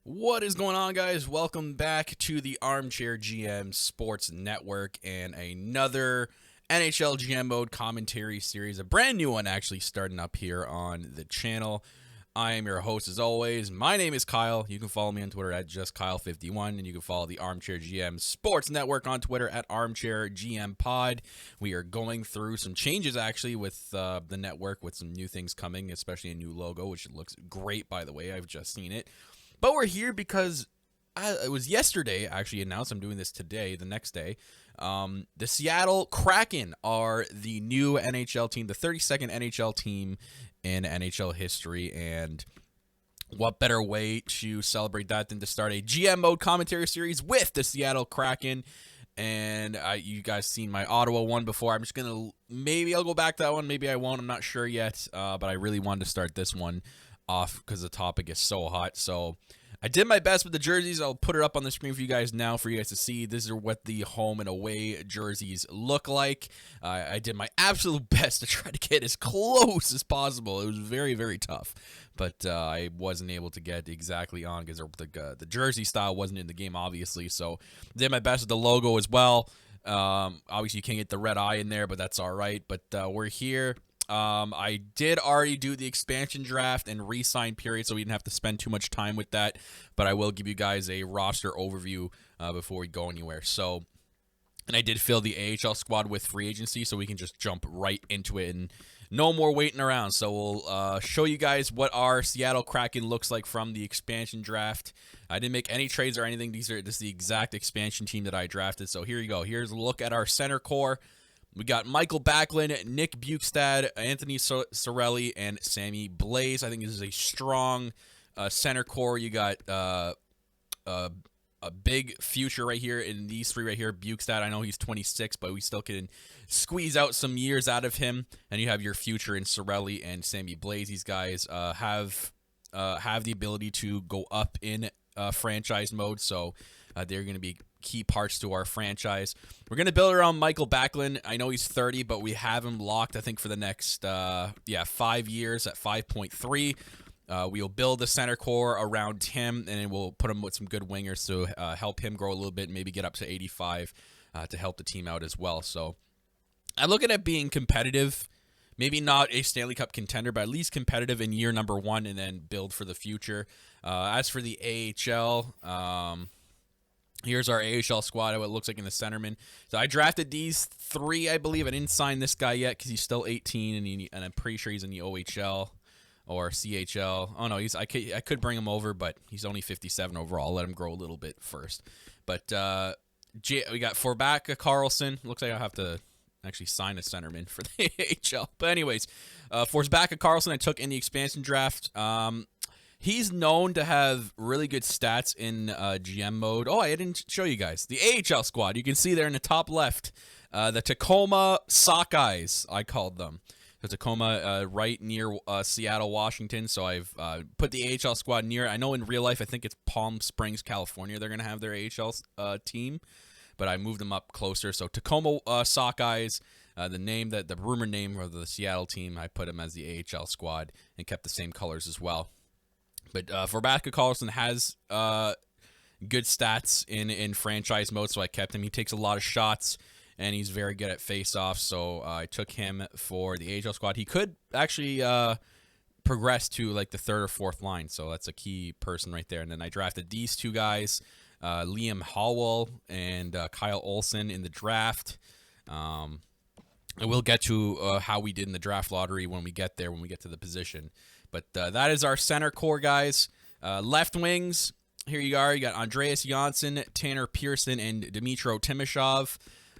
What is going on, guys? Welcome back to the Armchair GM Sports Network and another NHL GM Mode commentary series, a brand new one actually starting up here on the channel. I am your host as always. My name is Kyle. You can follow me on Twitter at justkyle51, and you can follow the Armchair GM Sports Network on Twitter at Armchair GM Pod. We are going through some changes actually with the network, with some new things coming, especially a new logo, which looks great, by the way. I've just seen it. But we're here because it was yesterday, actually announced. I'm doing this today, the next day. The Seattle Kraken are the new NHL team, the 32nd NHL team in NHL history. And what better way to celebrate that than to start a GM mode commentary series with the Seattle Kraken? And you guys seen my Ottawa one before. I'm just going to, maybe I'll go back to that one. Maybe I won't. I'm not sure yet. But I really wanted to start this one off because the topic is so hot. So I did my best with the jerseys. I'll put it up on the screen for you guys now for you guys to see. This is what the home and away jerseys look like. I did my absolute best to try to get as close as possible. It was very, very tough, but I wasn't able to get exactly on because the jersey style wasn't in the game, obviously. So did my best with the logo as well. Obviously, you can't get the red eye in there, but that's all right. But we're here. I did already do the expansion draft and re-sign period, so we didn't have to spend too much time with that. But I will give you guys a roster overview before we go anywhere. So, and I did fill the AHL squad with free agency, so we can just jump right into it and no more waiting around. So we'll show you guys what our Seattle Kraken looks like from the expansion draft. I didn't make any trades or anything. This is the exact expansion team that I drafted. So here you go. Here's a look at our center core. We got Michael Backlund, Nick Bukestad, Anthony Cirelli, and Sammy Blais. I think this is a strong center core. You got a big future right here in these three right here. Bukestad, I know he's 26, but we still can squeeze out some years out of him. And you have your future in Cirelli and Sammy Blais. These guys have the ability to go up in franchise mode, so they're going to be key parts to our franchise. We're going to build around Michael Backlund. I know he's 30, but we have him locked, I think, for the next 5 years at 5.3. We'll build the center core around him, and then we'll put him with some good wingers to help him grow a little bit and maybe get up to 85 to help the team out as well. So I'm looking at being competitive. Maybe not a Stanley Cup contender, but at least competitive in year number one and then build for the future. As for the AHL, here's our AHL squad, what it looks like in the centerman. So I drafted these three, I believe. I didn't sign this guy yet because he's still 18, and I'm pretty sure he's in the OHL or CHL. Oh, no, I could bring him over, but he's only 57 overall. I'll let him grow a little bit first. But we got Forbacka Carlson. Looks like I'll have to actually sign a centerman for the AHL. But anyways, Forbacka Carlson I took in the expansion draft. He's known to have really good stats in GM mode. Oh, I didn't show you guys. The AHL squad, you can see there in the top left, the Tacoma Sockeyes, I called them. The Tacoma right near Seattle, Washington. So I've put the AHL squad near. I know in real life, I think it's Palm Springs, California. They're going to have their AHL team. But I moved them up closer. So Tacoma Sockeyes, the rumor name of the Seattle team, I put him as the AHL squad and kept the same colors as well. But Forbacka Carlson has good stats in franchise mode, so I kept him. He takes a lot of shots, and he's very good at face-offs, so I took him for the AHL squad. He could actually progress to like the third or fourth line, so that's a key person right there. And then I drafted these two guys, Liam Howell and Kyle Olson in the draft. I will get to how we did in the draft lottery when we get there, when we get to the position. But that is our center core, guys. Left wings, here you are. You got Andreas Johnsson, Tanner Pearson, and Dmytro Timashov.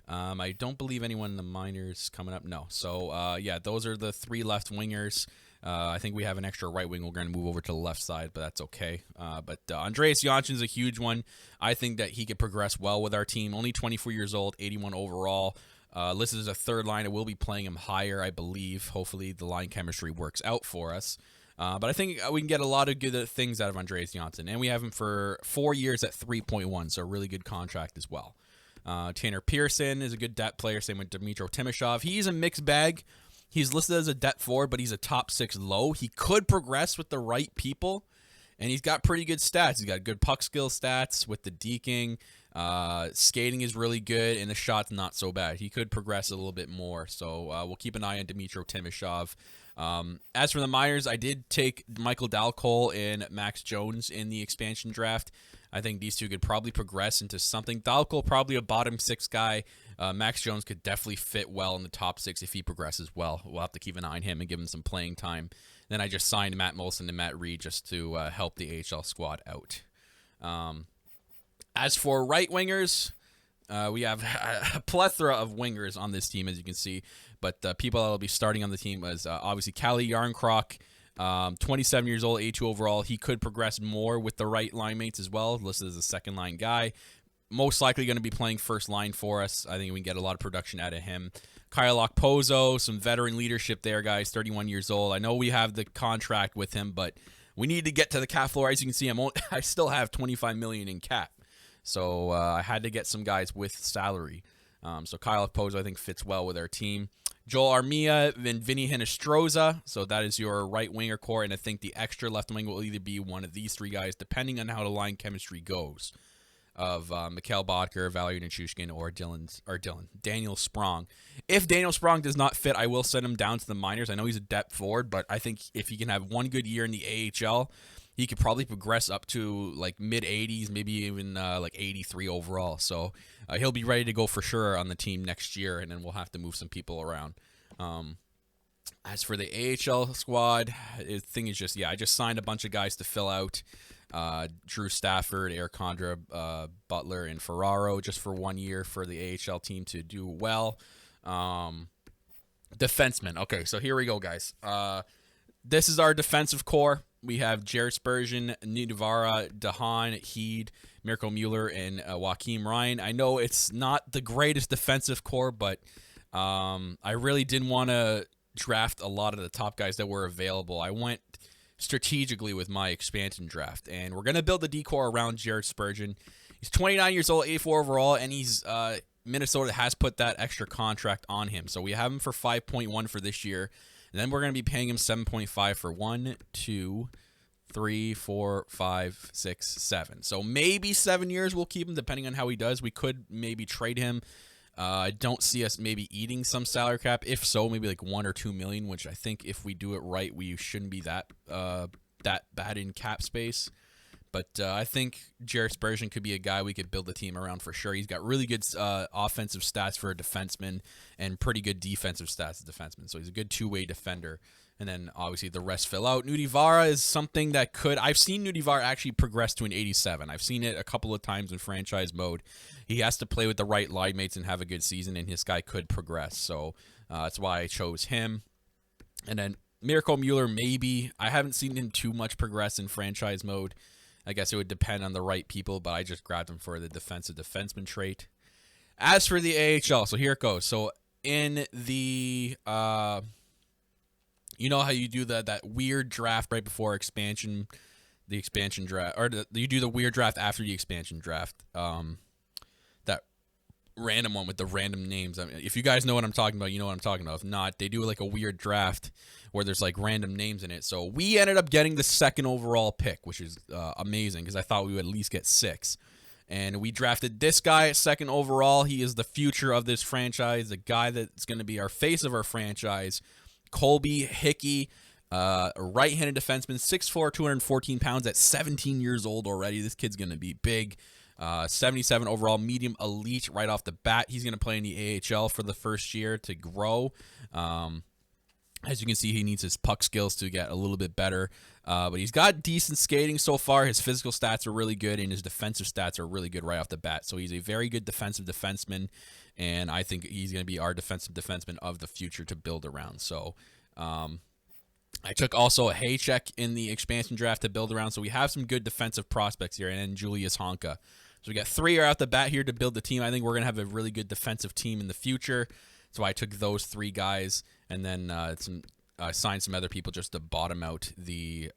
I don't believe anyone in the minors coming up. No. So, those are the three left wingers. I think we have an extra right wing. We're going to move over to the left side, but that's okay. But Andreas Johnsson is a huge one. I think that he could progress well with our team. Only 24 years old, 81 overall. Listed as a third line. I will be playing him higher, I believe. Hopefully the line chemistry works out for us. But I think we can get a lot of good things out of Andreas Johnsson. And we have him for 4 years at 3.1, so a really good contract as well. Tanner Pearson is a good depth player, same with Dmytro Timashov. He's a mixed bag. He's listed as a depth forward, but he's a top 6 low. He could progress with the right people And he's got pretty good stats. He's got good puck skill stats with the deking. Skating is really good, and the shot's not so bad. He could progress a little bit more, so we'll keep an eye on Dmytro Timashov. As for the minors, I did take Michael Dalcol and Max Jones in the expansion draft. I think these two could probably progress into something. Dalcol, probably a bottom 6 guy. Max Jones could definitely fit well in the top 6 if he progresses well. We'll have to keep an eye on him and give him some playing time. Then I just signed Matt Molson and Matt Reed just to help the AHL squad out. As for right wingers, we have a plethora of wingers on this team, as you can see. But the people that will be starting on the team is obviously Kalle Järnkrok, 27 years old, 82 overall. He could progress more with the right line mates as well, listed as a second-line guy. Most likely going to be playing first line for us. I think we can get a lot of production out of him. Kyle Okposo, some veteran leadership there, guys, 31 years old. I know we have the contract with him, but we need to get to the cap floor. As you can see, I still have $25 million in cap. So I had to get some guys with salary. So Kyle Okposo, I think, fits well with our team. Joel Armia and Vinny Hinostroza. So that is your right winger core. And I think the extra left wing will either be one of these 3 guys, depending on how the line chemistry goes, of Mikhail Bodker, Valery Nichushkin, or Daniel Sprong. If Daniel Sprong does not fit, I will send him down to the minors. I know he's a depth forward, but I think if he can have one good year in the AHL, he could probably progress up to like mid-80s, maybe even like 83 overall. So he'll be ready to go for sure on the team next year, and then we'll have to move some people around. As for the AHL squad, the thing is just, I just signed a bunch of guys to fill out. Drew Stafford, Eric Condra, Butler, and Ferraro just for 1 year for the AHL team to do well. Defensemen. Okay, so here we go, guys. This is our defensive core. We have Jared Spurgeon, Nidvara, Dahan, Heed, Mirko Mueller, and Joakim Ryan. I know it's not the greatest defensive core, but I really didn't want to draft a lot of the top guys that were available. I went strategically with my expansion draft, and we're going to build the decor around Jared Spurgeon. He's 29 years old, 84 overall, and he's Minnesota has put that extra contract on him. So we have him for 5.1 for this year. And then we're going to be paying him 7.5 for 1, 2, 3, 4, 5, 6, 7. So maybe 7 years we'll keep him, depending on how he does. We could maybe trade him. I don't see us maybe eating some salary cap. If so, maybe like 1 or 2 million, which I think if we do it right, we shouldn't be that bad in cap space. But I think Jared Spurgeon could be a guy we could build the team around for sure. He's got really good offensive stats for a defenseman and pretty good defensive stats as a defenseman. So he's a good two-way defender. And then obviously the rest fill out. Nudivara is something that I've seen Nudivara actually progress to an 87. I've seen it a couple of times in franchise mode. He has to play with the right line mates and have a good season, and this guy could progress. So that's why I chose him. And then Mirko Mueller, maybe. I haven't seen him too much progress in franchise mode. I guess it would depend on the right people, but I just grabbed him for the defensive defenseman trait. As for the AHL, so here it goes. So in the, you know how you do that weird draft right before the expansion draft, or you do the weird draft after the expansion draft. That random one with the random names. I mean, if you guys know what I'm talking about, you know what I'm talking about. If not, they do like a weird draft where there's like random names in it. So we ended up getting the 2nd overall pick, which is amazing because I thought we would at least get 6. And we drafted this guy at 2nd overall. He is the future of this franchise, the guy that's going to be our face of our franchise. Colby Hickey, a right-handed defenseman, 6'4", 214 pounds at 17 years old already. This kid's going to be big. 77 overall, medium elite right off the bat. He's going to play in the AHL for the first year to grow. As you can see, he needs his puck skills to get a little bit better. But he's got decent skating so far. His physical stats are really good, and his defensive stats are really good right off the bat. So he's a very good defensive defenseman, and I think he's going to be our defensive defenseman of the future to build around. So I took also a Haycheck in the expansion draft to build around. So we have some good defensive prospects here, and then Julius Honka. So we got 3 out the bat here to build the team. I think we're going to have a really good defensive team in the future. So I took those 3 guys, and then signed some other people just to bottom out the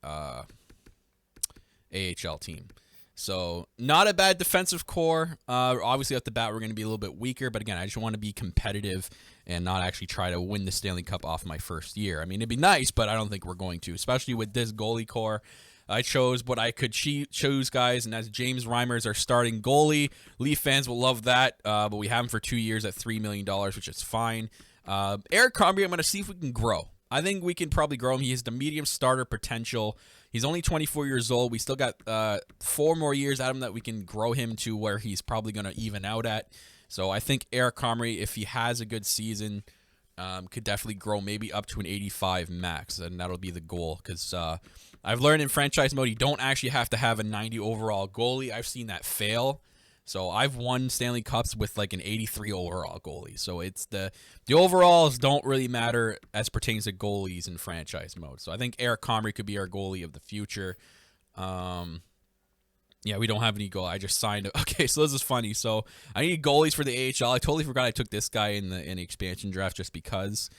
AHL team. So not a bad defensive core. Obviously, at the bat, we're going to be a little bit weaker. But again, I just want to be competitive and not actually try to win the Stanley Cup off my first year. I mean, it'd be nice, but I don't think we're going to, especially with this goalie core. I chose what I could choose, guys, and that's James Reimer as our starting goalie. Leaf fans will love that, but we have him for 2 years at $3 million, which is fine. Eric Comrie, I'm going to see if we can grow. I think we can probably grow him. He has the medium starter potential. He's only 24 years old. We still got 4 more years out of him that we can grow him to where he's probably going to even out at. So I think Eric Comrie, if he has a good season, could definitely grow maybe up to an 85 max, and that'll be the goal. Because I've learned in franchise mode, you don't actually have to have a 90 overall goalie. I've seen that fail. So I've won Stanley Cups with like an 83 overall goalie. So it's the overalls don't really matter as pertains to goalies in franchise mode. So I think Eric Comrie could be our goalie of the future. Yeah, we don't have any goal. I just signed. Okay, so this is funny. So I need goalies for the AHL. I totally forgot I took this guy in the expansion draft just because.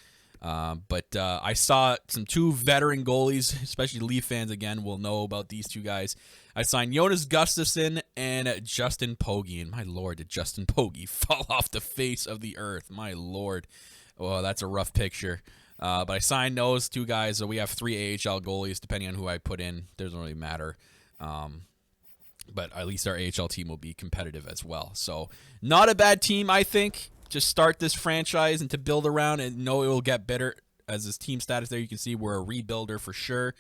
But I saw some 2 veteran goalies, especially Leaf fans again will know about these 2 guys. I signed Jonas Gustafsson and Justin Pogge. And my lord, did Justin Pogge fall off the face of the earth? My lord. Oh, that's a rough picture. But I signed those 2 guys. So we have 3 AHL goalies, depending on who I put in. Doesn't really matter. But at least our AHL team will be competitive as well. So not a bad team, I think. Just start this franchise and to build around and know it will get better. As his team status there, you can see we're a rebuilder for sure.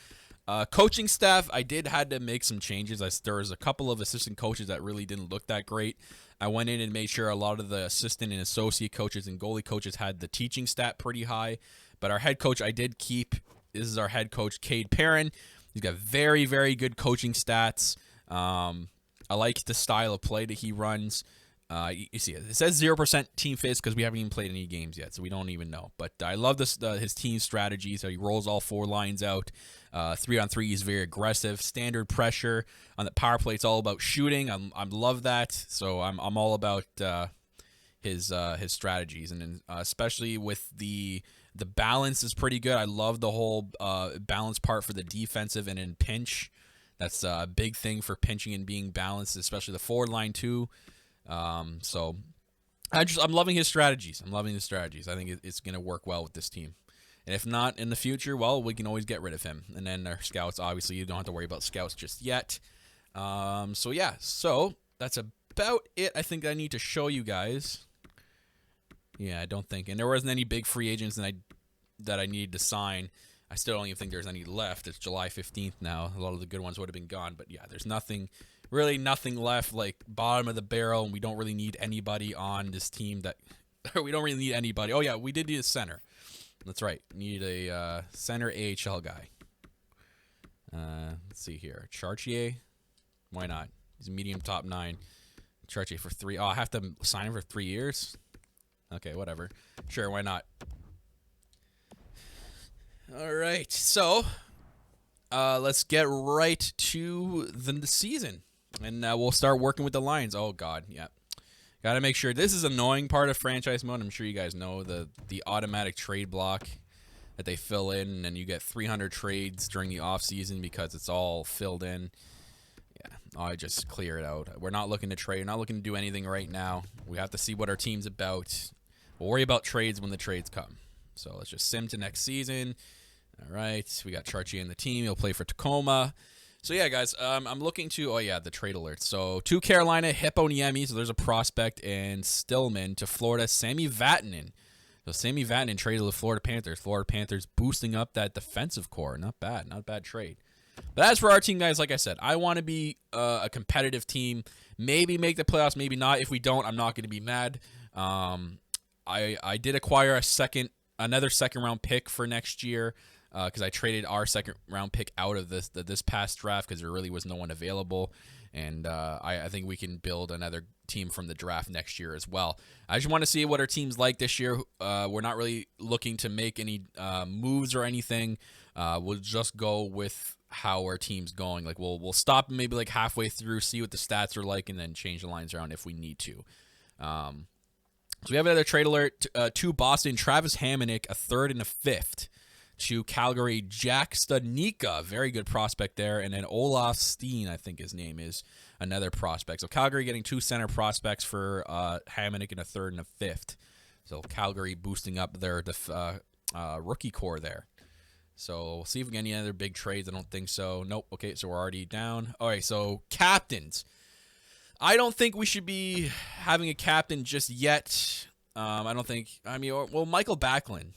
Coaching staff, I had to make some changes. There was a couple of assistant coaches that really didn't look that great. I went in and made sure a lot of the assistant and associate coaches and goalie coaches had the teaching stat pretty high. But our head coach, I did keep. This is our head coach, Cade Perrin. He's got very, very good coaching stats. I like the style of play that he runs. You see, it says 0% team fits because we haven't even played any games yet, so we don't even know. But I love his team strategy. So he rolls all 4 lines out. 3-on-3, he's very aggressive. Standard pressure on the power play. It's all about shooting. I love that. So I'm all about his strategies, and then, especially with the balance is pretty good. I love the whole balance part for the defensive and in pinch. That's a big thing for pinching and being balanced, especially the forward line too. So I'm loving his strategies. I think it's going to work well with this team. And if not in the future, well, we can always get rid of him. And then our scouts, obviously, you don't have to worry about scouts just yet. So yeah, so that's about it. I think I need to show you guys. Yeah, I don't think. And there wasn't any big free agents that I needed to sign. I still don't even think there's any left. It's July 15th now. A lot of the good ones would have been gone. But yeah, there's really nothing left, like bottom of the barrel, and we don't really need anybody on this team that we don't really need anybody. Oh yeah, we did need a center. That's right. Need a center AHL guy. Let's see here. Chartier. Why not? He's a medium top 9. Chartier for 3. Oh, I have to sign him for 3 years? Okay, whatever. Sure, why not? All right, so let's get right to the season, and we'll start working with the lines. Oh God, yeah, got to make sure. This is annoying part of franchise mode. I'm sure you guys know the automatic trade block that they fill in, and you get 300 trades during the off season because it's all filled in. Yeah, I just clear it out. We're not looking to trade. We're not looking to do anything right now. We have to see what our team's about. We'll worry about trades when the trades come. So let's just sim to next season. All right, we got Chartier in the team. He'll play for Tacoma. So, yeah, guys, I'm looking to, the trade alert. So, to Carolina, Heponiemi, so there's a prospect, and Stillman. To Florida, Sami Vatanen. So, Sami Vatanen traded to the Florida Panthers. Florida Panthers boosting up that defensive core. Not a bad trade. But as for our team, guys, like I said, I want to be a competitive team. Maybe make the playoffs, maybe not. If we don't, I'm not going to be mad. I did acquire another second-round pick for next year. Because I traded our second-round pick out of this past draft because there really was no one available. And I think we can build another team from the draft next year as well. I just want to see what our team's like this year. We're not really looking to make any moves or anything. We'll just go with how our team's going. Like we'll stop maybe like halfway through, see what the stats are like, and then change the lines around if we need to. So we have another trade alert to Boston. Travis Hamonic, a 3rd and a 5th. To Calgary, Jack Studnicka, very good prospect there. And then Olaf Steen, I think his name is, another prospect. So Calgary getting 2 center prospects for Hamonic and a 3rd and a 5th. So Calgary boosting up their rookie core there. So we'll see if we get any other big trades. I don't think so. Nope. Okay, so we're already down. All right, so captains. I don't think we should be having a captain just yet. I don't think. I mean, well, Michael Backlund,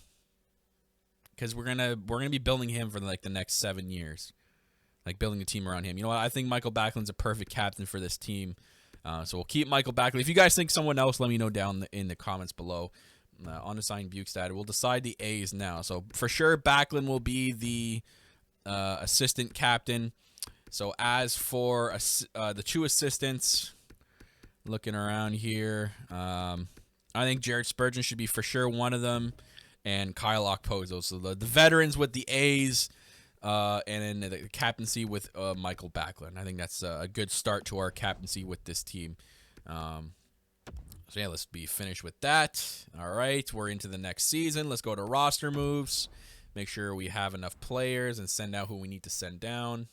because we're gonna be building him for like the next 7 years, like building a team around him. You know what? I think Michael Backlund's a perfect captain for this team. So we'll keep Michael Backlund. If you guys think someone else, let me know down in the comments below. Unassigned Bukestad. We'll decide the A's now. So for sure, Backlund will be the assistant captain. So as for the 2 assistants, looking around here, I think Jared Spurgeon should be for sure one of them, and Kyle Okposo. So the veterans with the A's, and then the captaincy with Michael Backlund. I think that's a good start to our captaincy with this team. So yeah, let's be finished with that. All right, we're into the next season. Let's go to roster moves. Make sure we have enough players and send out who we need to send down.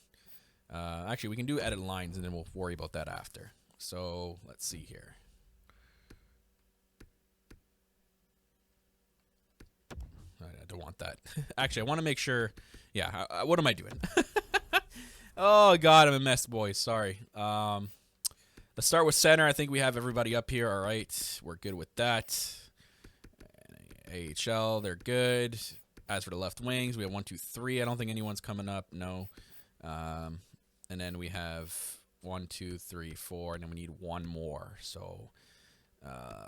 Actually, we can do edit lines, and then we'll worry about that after. So let's see here. I don't want that. Actually, I want to make sure. Yeah, what am I doing? Oh, God, I'm a mess, boys. Sorry. Let's start with center. I think we have everybody up here. All right, we're good with that. AHL, they're good. As for the left wings, we have 1, 2, 3. I don't think anyone's coming up. No. And then we have 1, 2, 3, 4, and then we need 1 more. So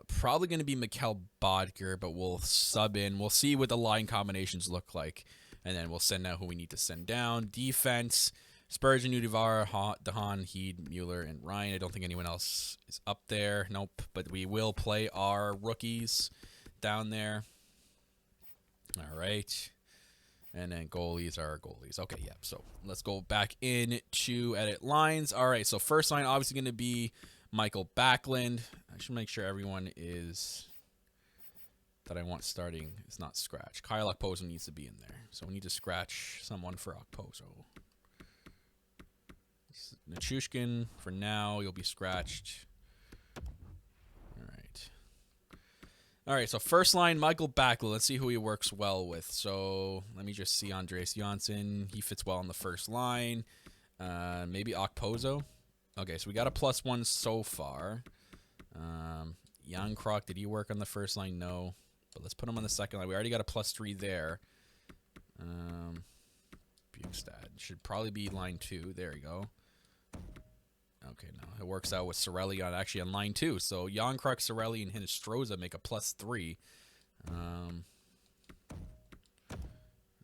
probably going to be Mikkel Bodker, but we'll sub in. We'll see what the line combinations look like, and then we'll send out who we need to send down. Defense, Spurgeon, Udivar, Dahan, Heed, Mueller, and Ryan. I don't think anyone else is up there. Nope, but we will play our rookies down there. All right. And then goalies are goalies. Okay, yeah. So let's go back into edit lines. All right, so first line obviously going to be Michael Backlund. I should make sure everyone is that I want starting is not scratch. Kyle Okposo needs to be in there. So we need to scratch someone for Okposo. Nichushkin, for now, you'll be scratched. All right, so first line, Michael Backlund. Let's see who he works well with. So let me just see Andreas Janssen. He fits well on the first line. Maybe Okposo. Okay, so we got a +1 so far. Jan Krok, did he work on the first line? No. But let's put him on the second line. We already got a +3 there. Bukestad should probably be line 2. There we go. Okay, no, it works out with Cirelli on line 2. So Jan Kruk, Cirelli, and Hinostroza make a +3.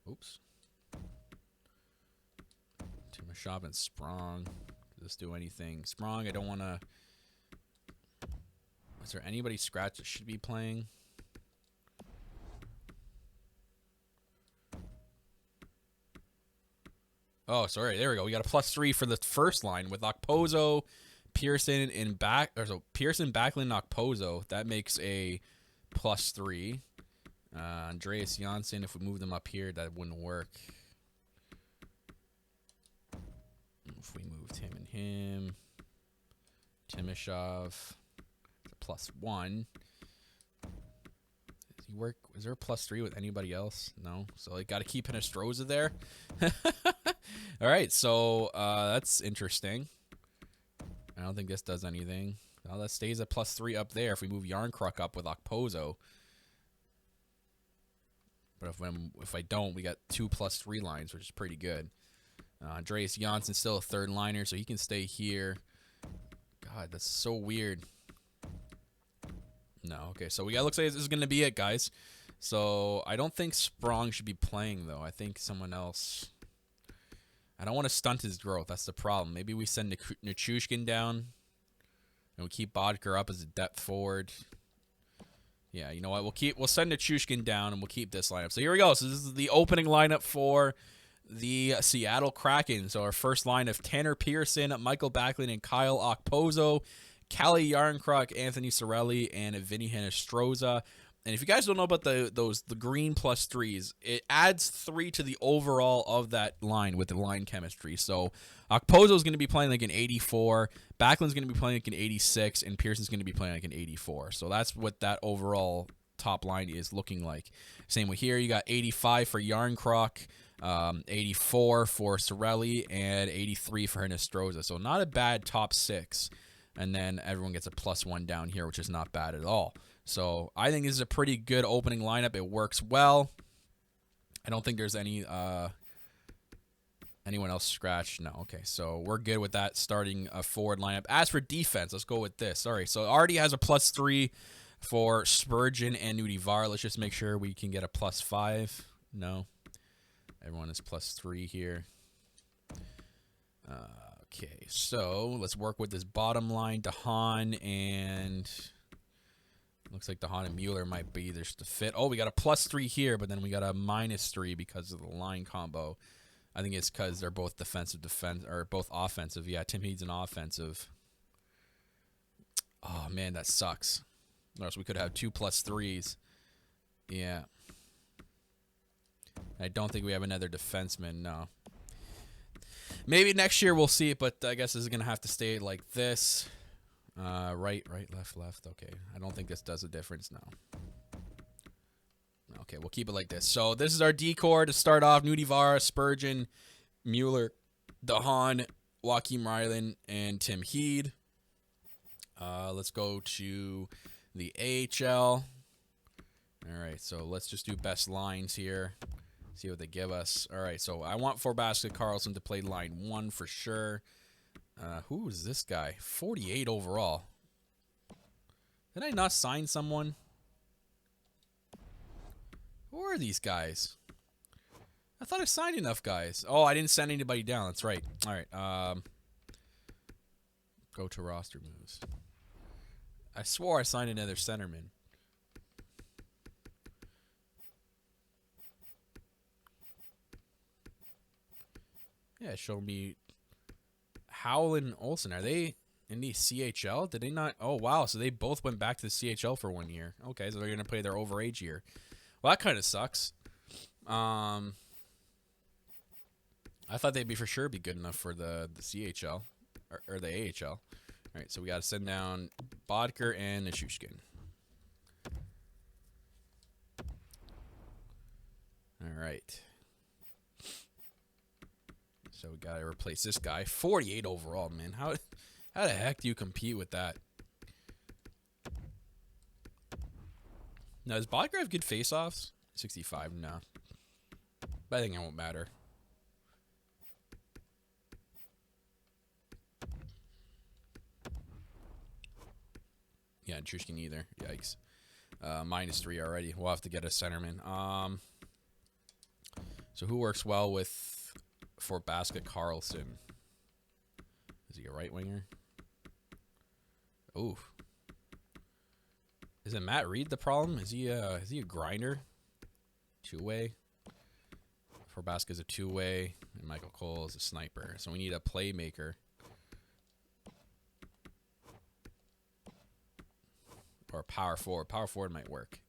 Oops. Timashov and Sprong. Does this do anything? Sprong, I don't want to. Is there anybody scratch that should be playing? Oh, sorry. There we go. We got a +3 for the first line with Okposo, Pearson, and Pearson, Backlund, Okposo. That makes a +3. Andreas Janssen, if we move them up here, that wouldn't work. If we moved him and him, Timashov, +1. Does he work? Is there a +3 with anybody else? No. So I got to keep Hinostroza there. All right, so that's interesting. I don't think this does anything. Well, that stays at +3 up there if we move Yarncruk up with Okposo. But if I don't, we got 2 +3 lines, which is pretty good. Andreas Janssen still a third liner, so he can stay here. God, that's so weird. No, okay, so looks like this is going to be it, guys. So I don't think Sprong should be playing, though. I think someone else. I don't want to stunt his growth. That's the problem. Maybe we send Nichushkin down, and we keep Bodker up as a depth forward. Yeah, you know what? We'll send Nichushkin down, and we'll keep this lineup. So here we go. So this is the opening lineup for the Seattle Kraken. So our first line of Tanner Pearson, Michael Backlund, and Kyle Okposo, Kalle Järnkrok, Anthony Cirelli, and Vinny Hinostroza. And if you guys don't know about the green +3s, it adds 3 to the overall of that line with the line chemistry. So Okposo is going to be playing like an 84, Backlund's going to be playing like an 86, and Pearson's going to be playing like an 84. So that's what that overall top line is looking like. Same with here, you got 85 for Järnkrok, 84 for Sorelli, and 83 for Nostroza. So not a bad top 6. And then everyone gets a +1 down here, which is not bad at all. So I think this is a pretty good opening lineup. It works well. I don't think there's anyone else scratched. No. Okay, so we're good with that starting a forward lineup. As for defense, let's go with this. All right, so it already has a +3 for Spurgeon and Nudivar. Let's just make sure we can get a +5. No. Everyone is +3 here. Okay, so let's work with this bottom line. DeHaan and looks like DeHaan and Mueller might be there's the fit. Oh, we got a +3 here, but then we got a -3 because of the line combo. I think it's because they're both or both offensive. Yeah, Tim Heed's an offensive. Oh man, that sucks. Or else we could have 2 +3s. Yeah. I don't think we have another defenseman. No. Maybe next year we'll see it, but I guess this is going to have to stay like this. Right, left. Okay. I don't think this does a difference now. Okay, we'll keep it like this. So this is our decor to start off. Nudivar, Spurgeon, Mueller, DeHaan, Joakim Ryland, and Tim Heed. Let's go to the AHL. All right, so let's just do best lines here. See what they give us. All right, so I want Forbasket Carlson to play line 1 for sure. Who is this guy? 48 overall. Did I not sign someone? Who are these guys? I thought I signed enough guys. Oh, I didn't send anybody down. That's right. All right. Go to roster moves. I swore I signed another centerman. Yeah, show me Howell and Olsen. Are they in the CHL? Did they not? Oh, wow. So they both went back to the CHL for 1 year. Okay, so they're going to play their overage year. Well, that kind of sucks. I thought they'd be for sure be good enough for the CHL or the AHL. All right, so we got to send down Bodker and Nishushkin. All right. So we got to replace this guy. 48 overall, man. How the heck do you compete with that? Now, does Bodker have good face-offs? 65, no. But I think it won't matter. Yeah, Nishushkin either. Yikes. -3 already. We'll have to get a centerman. So who works well with Forbasket Carlson? Is he a right winger? Ooh. Is it Matt Reed the problem? Is he a grinder? 2-way. Forbasket is a 2-way, and Michael Cole is a sniper. So we need a playmaker. Or a power forward. Power forward might work.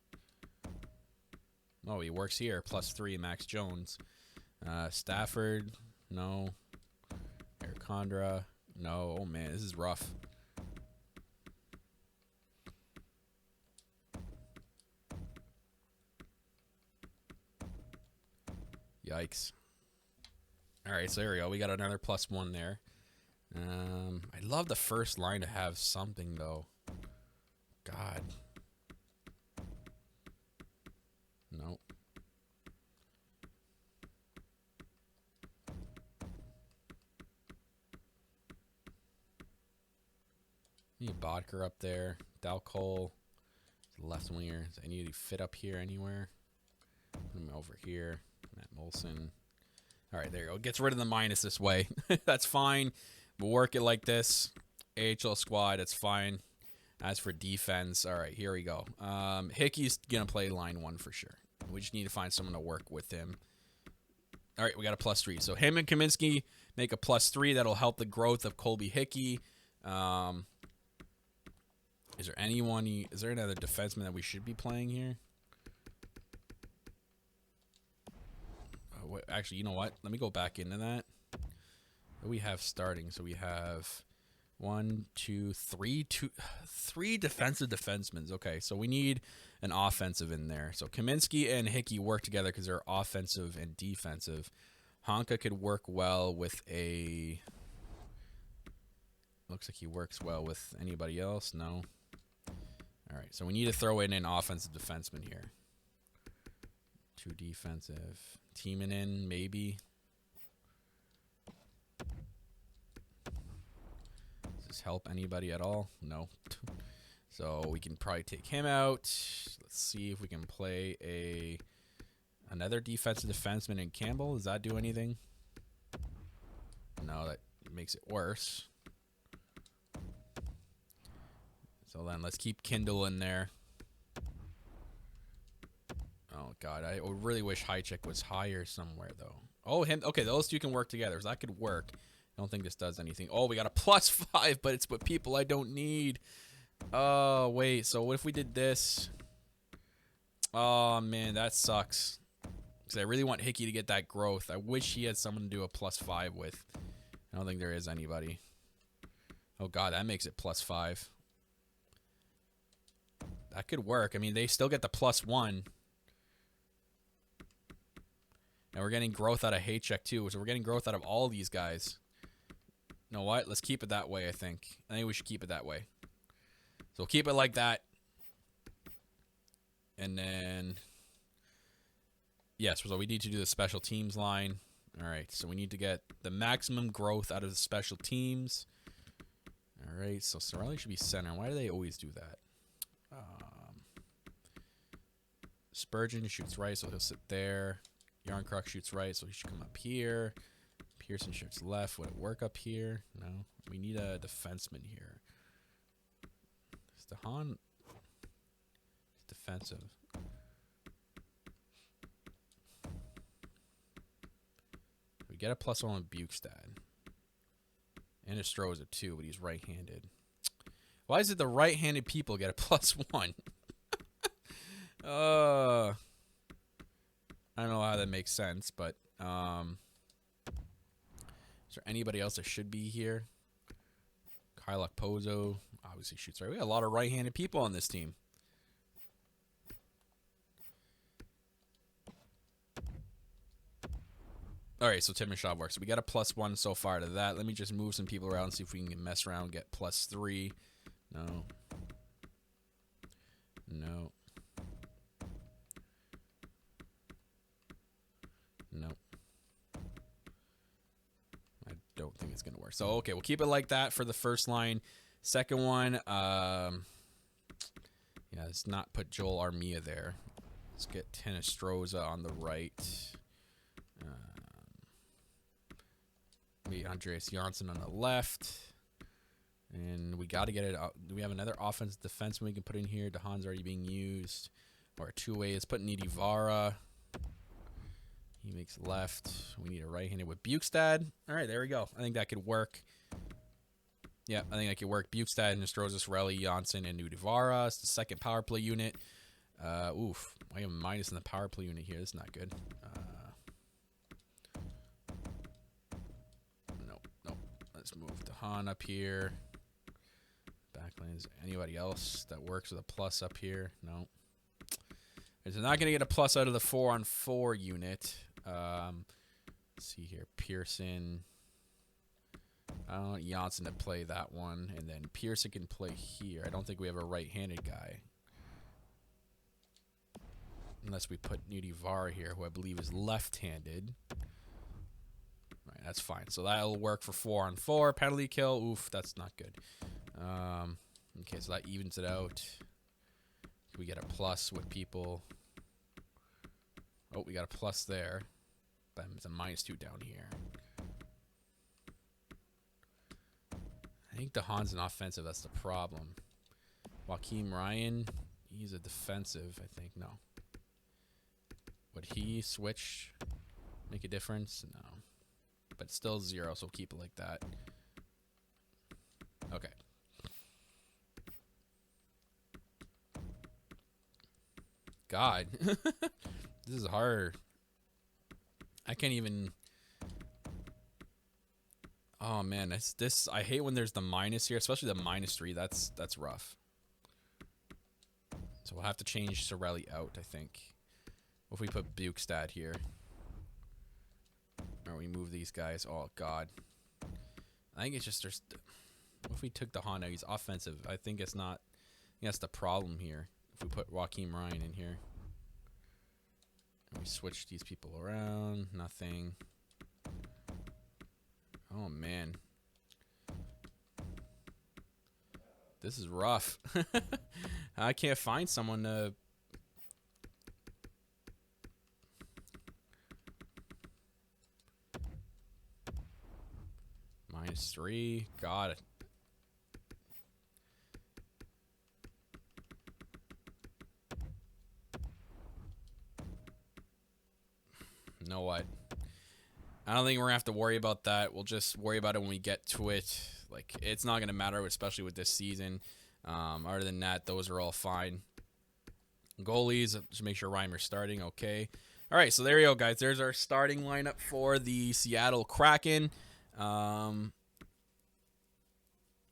Oh, he works here. +3, Max Jones. Stafford, no. Eric Condra, no. Oh, man, this is rough. Yikes. All right, so there we go. We got another +1 there. I'd love the first line to have something, though. God. Nope. Need Bodker up there. Dal Cole, left winger. Does any of you fit up here anywhere? Put him over here. Matt Molson. All right, there you go. Gets rid of the minus this way. That's fine. We'll work it like this. AHL squad, that's fine. As for defense, all right, here we go. Hickey's going to play line 1 for sure. We just need to find someone to work with him. All right, we got a +3. So him and Kaminsky make a +3. That'll help the growth of Colby Hickey. Is there another defenseman that we should be playing here? Actually, you know what? Let me go back into that. What do we have starting? So we have One, two, three, three defensive defensemen. Okay, so we need an offensive in there. So Kaminsky and Hickey work together because they're offensive and defensive. Honka could work well with a... Looks like he works well with anybody else. No. All right, so we need to throw in an offensive defenseman here. 2 defensive. Teaming in, maybe. Does this help anybody at all? No. So we can probably take him out. Let's see if we can play another defensive defenseman in Campbell. Does that do anything? No, that makes it worse. So then let's keep Kindle in there. Oh, God. I really wish Hychek was higher somewhere, though. Oh, him. Okay, those two can work together. So that could work. I don't think this does anything. Oh, we got a +5, but it's with people I don't need. Oh, wait. So what if we did this? Oh, man, that sucks. Because I really want Hickey to get that growth. I wish he had someone to do a +5 with. I don't think there is anybody. Oh, God, that makes it +5. That could work. I mean, they still get the +1. And we're getting growth out of Haycheck, too. So we're getting growth out of all these guys. You know what? Let's keep it that way, I think. I think we should keep it that way. So we'll keep it like that. And then... Yes, so we need to do the special teams line. All right, so we need to get the maximum growth out of the special teams. All right, so Sorelli should be center. Why do they always do that? Spurgeon shoots right, so he'll sit there. Yarncroc shoots right, so he should come up here. Pearson shoots left. Would it work up here? No. We need a defenseman here. Is DeHaan defensive? We get a +1 with Bukestad. And Estroza too, but he's right-handed. Why is it the right-handed people get a +1? I don't know how that makes sense, but is there anybody else that should be here? Kyle Pozo obviously shoots right. We got a lot of right-handed people on this team. All right, so Timashov works. So we got a +1 so far to that. Let me just move some people around and see if we can mess around and get +3. No. No. No. I don't think it's going to work. So, okay, we'll keep it like that for the first line. Second one, yeah, let's not put Joel Armia there. Let's get Tenestroza on the right. Maybe Andreas Janssen on the left. And we got to get it out. Do we have another offensive defenseman we can put in here? DeHaan's already being used. Or two-way is put Nidivara. He makes left. We need a right-handed with Bukestad. All right, there we go. I think that could work. Yeah, I think that could work. Bukestad, Nestroza, Sorelli, Janssen, and Nidivara. It's the second power play unit. Oof. I have a minus in the power play unit here. That's not good. Nope. Let's move DeHaan up here. Backlands. Anybody else that works with a plus up here? No. They're not going to get a plus out of the 4-on-4 unit. Let's see here. Pearson. I don't want Janssen to play that one. And then Pearson can play here. I don't think we have a right-handed guy. Unless we put Nudivara here, who I believe is left-handed. Right, that's fine. So that'll work for 4-on-4. Penalty kill. Oof, that's not good. Okay, so that evens it out. We get a plus with people. Oh, we got a plus there. But it's a -2 down here. I think DeHaan's an offensive. That's the problem. Joaquin Ryan, he's a defensive, I think. No. Would he switch? Make a difference? No. But still 0, so we'll keep it like that. Okay. God. This is hard. I can't even... Oh, Oh man, I hate when there's the minus here, especially the -3. That's rough. So we'll have to change Sorelli out, I think. What if we put Bukestad here? Or we move these guys. Oh god. I think it's just there's. What if we took the Honda? He's offensive. I think it's not. I think that's the problem here. If we put Joaquin Ryan in here. And we switch these people around. Nothing. Oh, man. This is rough. I can't find someone to... -3. Got it. You know what? I don't think we're going to have to worry about that. We'll just worry about it when we get to it. Like, it's not going to matter, especially with this season. Other than that, those are all fine. Goalies, just make sure Reimer's starting. Okay. All right, so there you go, guys. There's our starting lineup for the Seattle Kraken. And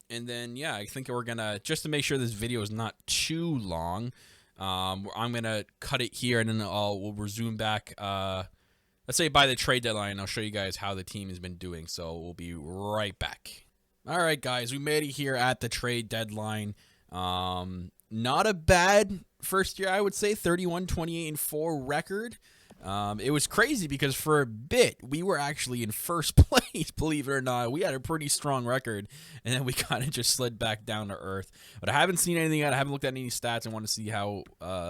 then, yeah, I think we're going to, just to make sure this video is not too long, I'm going to cut it here, and then we'll resume back, let's say by the trade deadline. I'll show you guys how the team has been doing, so we'll be right back. All right, guys, we made it here at the trade deadline. Not a bad first year, I would say, 31-28-4 record. It was crazy because for a bit, we were actually in first place, believe it or not. We had a pretty strong record, and then we kind of just slid back down to earth. But I haven't seen anything yet. I haven't looked at any stats. I want to see how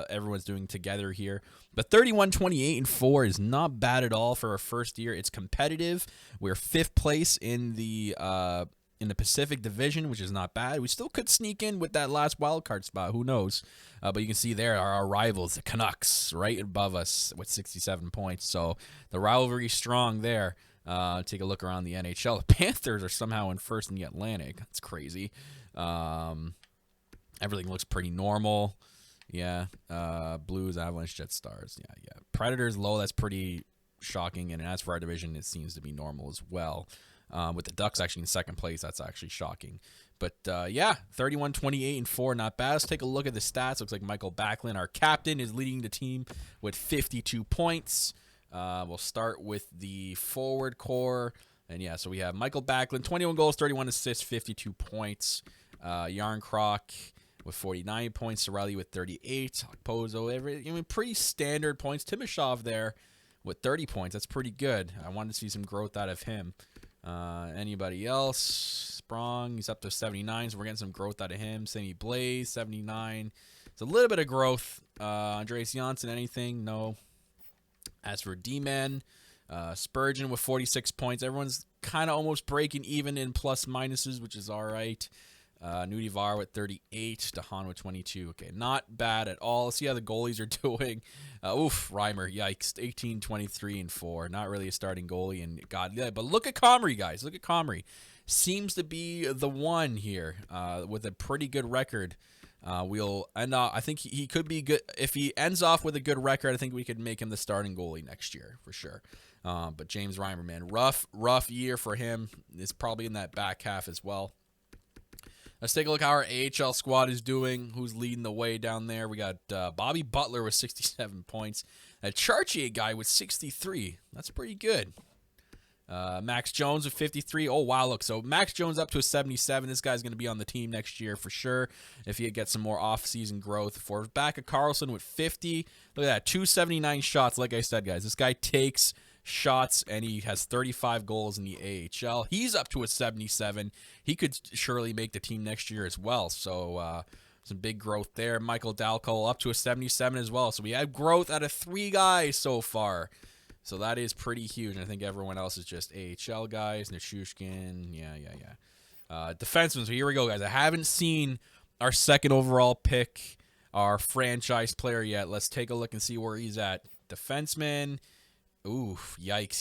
everyone's doing together here. But 31-28-4 is not bad at all for our first year. It's competitive. We're 5th place in the Pacific Division, which is not bad. We still could sneak in with that last wild card spot. Who knows? But you can see there are our rivals, the Canucks, right above us with 67 points. So the rivalry is strong there. Take a look around the NHL. The Panthers are somehow in first in the Atlantic. That's crazy. Everything looks pretty normal. Yeah. Blues, Avalanche, Jet, Stars. Yeah. Predators low. That's pretty shocking. And as for our division, it seems to be normal as well. With the Ducks actually in second place, that's actually shocking. But, yeah, 31-28-4, not bad. Let's take a look at the stats. Looks like Michael Backlund, our captain, is leading the team with 52 points. We'll start with the forward core. And, yeah, so we have Michael Backlund, 21 goals, 31 assists, 52 points. Yarncroc with 49 points. Sorelli with 38. Pozo, pretty standard points. Timashov there with 30 points. That's pretty good. I wanted to see some growth out of him. Anybody else? Sprong, he's up to 79, so we're getting some growth out of him. Sammy Blaze, 79. It's a little bit of growth. Andreas Janssen, anything? No. As for D-Man, Spurgeon with 46 points. Everyone's kind of almost breaking even in plus minuses, which is all right. Nudivar with 38. Dahan with 22. Okay, not bad at all. Let's see how the goalies are doing. Reimer, yikes. 18-23-4. Not really a starting goalie. And God, yeah, but look at Comrie, guys. Look at Comrie. Seems to be the one here with a pretty good record. I think he could be good. If he ends off with a good record, I think we could make him the starting goalie next year for sure. But James Reimer, man, rough year for him. It's probably in that back half as well. Let's take a look how our AHL squad is doing. Who's leading the way down there? We got Bobby Butler with 67 points. A Chartier guy with 63. That's pretty good. Max Jones with 53. Oh, wow, look. So Max Jones up to a 77. This guy's going to be on the team next year for sure if he gets some more off-season growth. For back of Carlson with 50. Look at that, 279 shots. Like I said, guys, this guy takes shots, and he has 35 goals in the AHL. He's up to a 77. He could surely make the team next year as well. So some big growth there. Michael Dalcol up to a 77 as well. So we have growth out of 3 guys so far. So that is pretty huge. And I think everyone else is just AHL guys. Nichushkin. Yeah. Defensemen. So here we go, guys. I haven't seen our second overall pick, our franchise player yet. Let's take a look and see where he's at. Defenseman. Oof, yikes.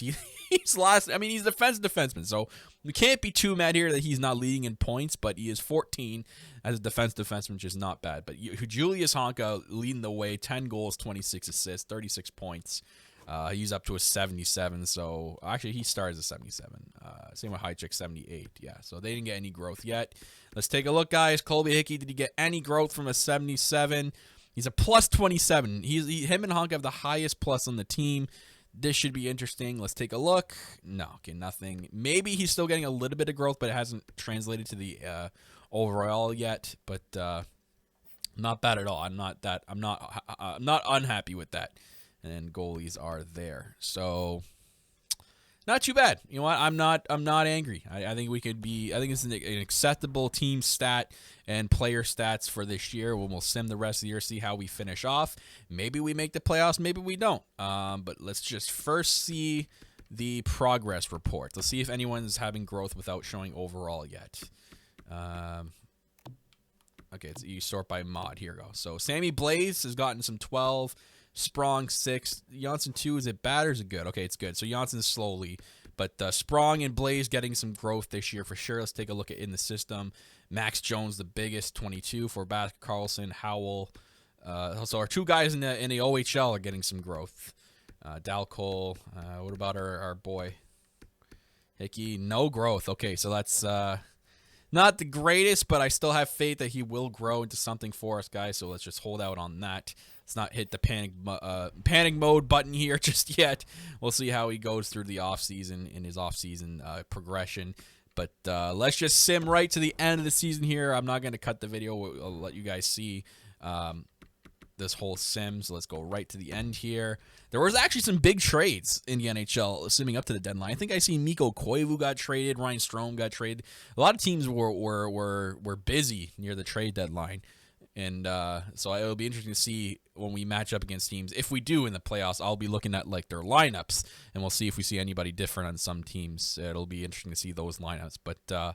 He's last. I mean, he's defenseman, so we can't be too mad here that he's not leading in points, but he is 14 as a defenseman, which is not bad. But Julius Honka leading the way, 10 goals, 26 assists, 36 points. He's up to a 77, so actually he starts at 77. Same with Hychick, 78. Yeah, so they didn't get any growth yet. Let's take a look, guys. Colby Hickey, did he get any growth from a 77? He's a plus 27. Him and Honk have the highest plus on the team. This should be interesting. Let's take a look. No, okay, nothing. Maybe he's still getting a little bit of growth, but it hasn't translated to the overall yet. But not bad at all. I'm not unhappy with that. And goalies are there, so not too bad. You know what? I'm not angry. I think we could be. I think it's an acceptable team stat and player stats for this year. We'll sim the rest of the year, see how we finish off. Maybe we make the playoffs. Maybe we don't. But let's just first see the progress report. Let's see if anyone's having growth without showing overall yet. Okay, you sort by mod. Here we go. So Sammy Blaze has gotten some 12. Sprong 6. Janssen 2. Is it bad or is it good? Okay, it's good. So Janssen's slowly. But Sprong and Blaze getting some growth this year for sure. Let's take a look at in the system. Max Jones, the biggest, 22. For Bask Carlson, Howell. So our two guys in the OHL are getting some growth. Dal Cole. What about our boy? Hickey, no growth. Okay, so that's not the greatest, but I still have faith that he will grow into something for us, guys. So let's just hold out on that. Let's not hit the panic mode button here just yet. We'll see how he goes through the offseason in his offseason progression. But let's just sim right to the end of the season here. I'm not going to cut the video. I'll let you guys see this whole sim. So let's go right to the end here. There was actually some big trades in the NHL simming up to the deadline. I think I see Mikko Koivu got traded. Ryan Strome got traded. A lot of teams were busy near the trade deadline. And so it'll be interesting to see when we match up against teams. If we do in the playoffs, I'll be looking at like their lineups, and we'll see if we see anybody different on some teams. It'll be interesting to see those lineups. But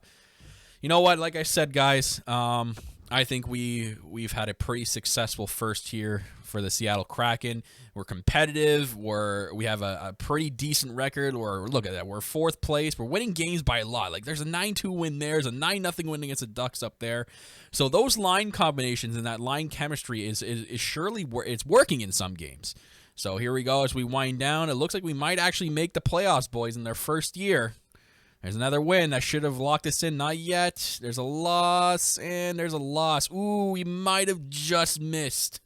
you know what? Like I said, guys, I think we've had a pretty successful first year for the Seattle Kraken. We're competitive. We have a pretty decent record. Look at that. We're 4th place. We're winning games by a lot. Like there's a 9-2 win there. There's a 9-0 win against the Ducks up there. So those line combinations and that line chemistry is surely it's working in some games. So here we go as we wind down. It looks like we might actually make the playoffs, boys, in their first year. There's another win that should have locked us in. Not yet. There's a loss, and there's a loss. Ooh, we might have just missed.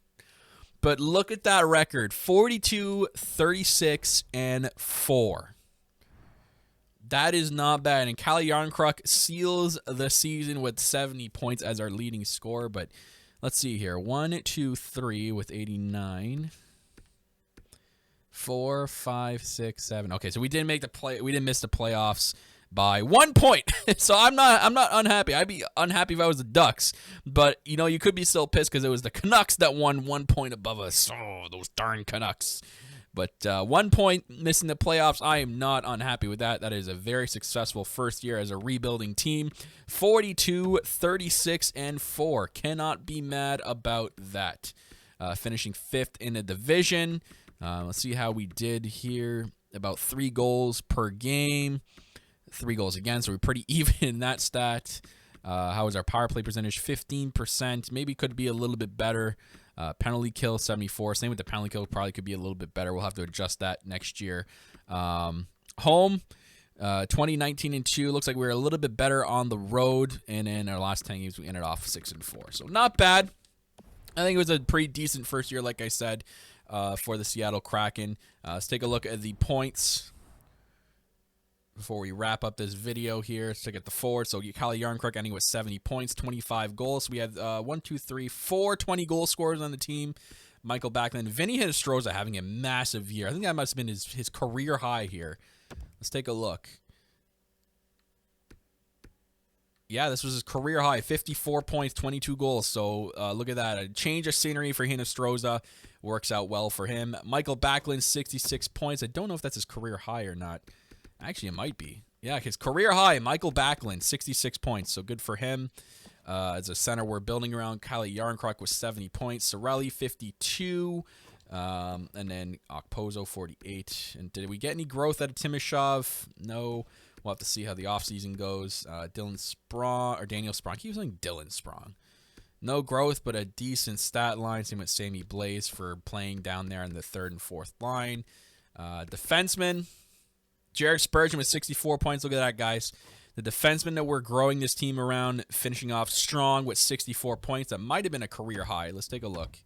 But look at that record. 42, 36, and 4. That is not bad. And Calle Jarnkrok seals the season with 70 points as our leading scorer. But let's see here. 1, 2, 3 with 89. 4, 5, 6, 7. Okay, so we didn't make the play. We didn't miss the playoffs by 1 point. So I'm not unhappy. I'd be unhappy if I was the Ducks. But you know, you could be still pissed because it was the Canucks that won 1 point above us. Oh, those darn Canucks. But 1 point missing the playoffs, I am not unhappy with that. That is a very successful first year as a rebuilding team. 42, 36, and 4. Cannot be mad about that. Finishing 5th in the division. Let's see how we did here. About 3 goals per game. 3 goals against, so we're pretty even in that stat. How is our power play percentage? 15%. Maybe could be a little bit better. Penalty kill, 74. Same with the penalty kill. Probably could be a little bit better. We'll have to adjust that next year. Home, 2019 and 2. Looks like we're a little bit better on the road. And in our last 10 games, we ended off 6 and 4. So not bad. I think it was a pretty decent first year, like I said, for the Seattle Kraken. Let's take a look at the points before we wrap up this video here. Let's take it the forward. So Calle Jarnkrok ending with 70 points, 25 goals. So we have 4 20 goal scorers on the team. Michael Backlund. Vinny Hinostroza having a massive year. I think that must have been his career high here. Let's take a look. Yeah, this was his career high. 54 points, 22 goals. So look at that. A change of scenery for Hinostroza. Works out well for him. Michael Backlund, 66 points. I don't know if that's his career high or not. Actually, it might be. Yeah, his career high, Michael Backlund, 66 points. So good for him. As a center, we're building around. Calle Jarnkrok with 70 points. Sorelli, 52. And then Okposo, 48. And did we get any growth out of Timashov? No. We'll have to see how the offseason goes. Daniel Sprong. I keep saying Dylan Sprong. No growth, but a decent stat line. Same with Sammy Blaze for playing down there in the 3rd and 4th line. Defenseman, Jared Spurgeon with 64 points. Look at that, guys. The defenseman that we're growing this team around, finishing off strong with 64 points. That might have been a career high. Let's take a look.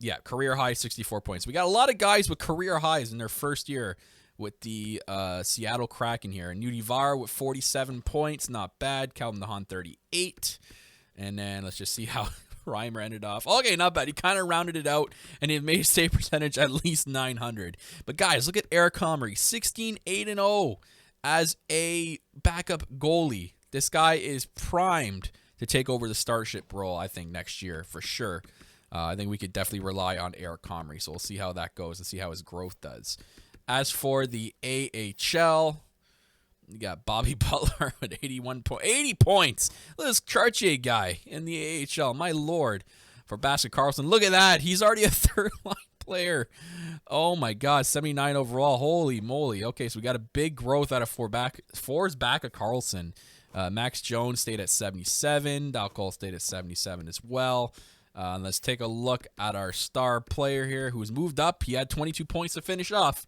Yeah, career high, 64 points. We got a lot of guys with career highs in their first year with the Seattle Kraken here. Nudivara with 47 points. Not bad. Calvin DeHaan, 38. And then let's just see how Reimer ended off. Okay, not bad. He kind of rounded it out, and he made a save percentage at least 900. But guys, look at Eric Comrie, 16-8-0 as a backup goalie. This guy is primed to take over the starship role, I think, next year for sure. I think we could definitely rely on Eric Comrie, so we'll see how that goes and see how his growth does. As for the AHL, you got Bobby Butler with 80 points. Look at this Chartier guy in the AHL. My lord. For Basket Carlson, look at that. He's already a third-line player. Oh, my God. 79 overall. Holy moly. Okay, so we got a big growth out of fours back of Carlson. Max Jones stayed at 77. Dow Cole stayed at 77 as well. Let's take a look at our star player here who's moved up. He had 22 points to finish off.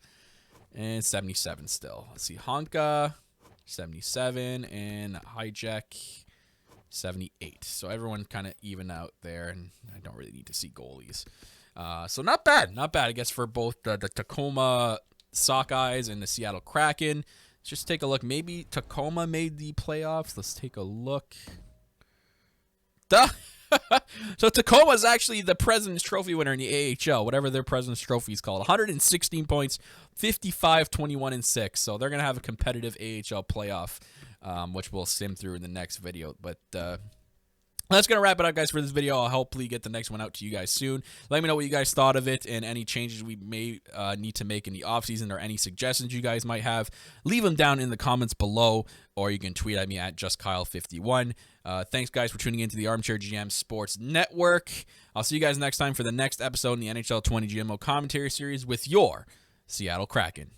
And 77 still. Let's see. Honka, 77. And Hijack, 78. So everyone kind of even out there. And I don't really need to see goalies. So not bad. Not bad, I guess, for both the Tacoma Sockeyes and the Seattle Kraken. Let's just take a look. Maybe Tacoma made the playoffs. Let's take a look. Duh. So Tacoma is actually the President's Trophy winner in the AHL, whatever their President's Trophy is called. 116 points, 55, 21, and 6. So they're going to have a competitive AHL playoff, which we'll sim through in the next video. But that's going to wrap it up, guys, for this video. I'll hopefully get the next one out to you guys soon. Let me know what you guys thought of it and any changes we may need to make in the offseason or any suggestions you guys might have. Leave them down in the comments below, or you can tweet at me at JustKyle51. Thanks, guys, for tuning into the Armchair GM Sports Network. I'll see you guys next time for the next episode in the NHL 20 GMO commentary series with your Seattle Kraken.